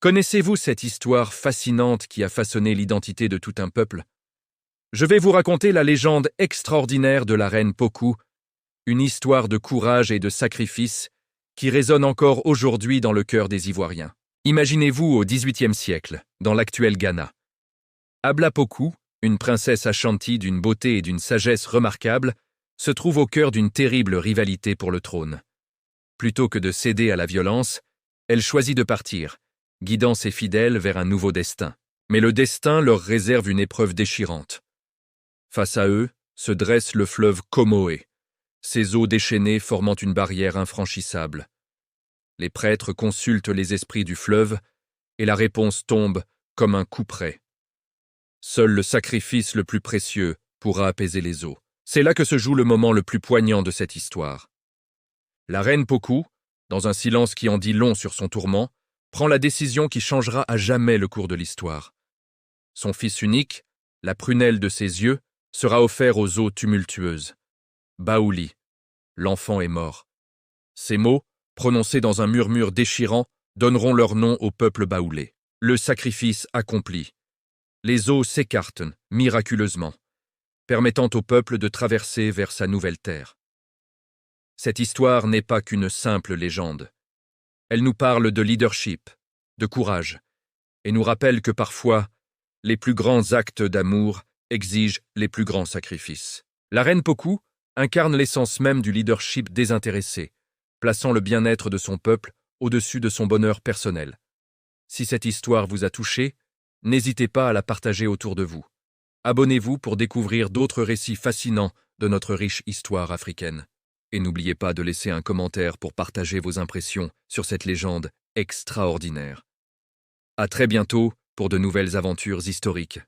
Connaissez-vous cette histoire fascinante qui a façonné l'identité de tout un peuple? Je vais vous raconter la légende extraordinaire de la reine Pokou, une histoire de courage et de sacrifice qui résonne encore aujourd'hui dans le cœur des Ivoiriens. Imaginez-vous au XVIIIe siècle, dans l'actuel Ghana. Abla Pokou, une princesse Ashanti d'une beauté et d'une sagesse remarquables, se trouve au cœur d'une terrible rivalité pour le trône. Plutôt que de céder à la violence, elle choisit de partir, guidant ses fidèles vers un nouveau destin. Mais le destin leur réserve une épreuve déchirante. Face à eux se dresse le fleuve Comoé, ses eaux déchaînées formant une barrière infranchissable. Les prêtres consultent les esprits du fleuve, et la réponse tombe comme un couperet. Seul le sacrifice le plus précieux pourra apaiser les eaux. C'est là que se joue le moment le plus poignant de cette histoire. La reine Pokou, dans un silence qui en dit long sur son tourment, prend la décision qui changera à jamais le cours de l'histoire. Son fils unique, la prunelle de ses yeux, sera offert aux eaux tumultueuses. Baouli, l'enfant est mort. Ces mots, prononcés dans un murmure déchirant, donneront leur nom au peuple baoulé. Le sacrifice accompli. Les eaux s'écartent miraculeusement, permettant au peuple de traverser vers sa nouvelle terre. Cette histoire n'est pas qu'une simple légende. Elle nous parle de leadership, de courage, et nous rappelle que parfois, les plus grands actes d'amour exigent les plus grands sacrifices. La reine Pokou incarne l'essence même du leadership désintéressé, plaçant le bien-être de son peuple au-dessus de son bonheur personnel. Si cette histoire vous a touché, n'hésitez pas à la partager autour de vous. Abonnez-vous pour découvrir d'autres récits fascinants de notre riche histoire africaine. Et n'oubliez pas de laisser un commentaire pour partager vos impressions sur cette légende extraordinaire. À très bientôt pour de nouvelles aventures historiques.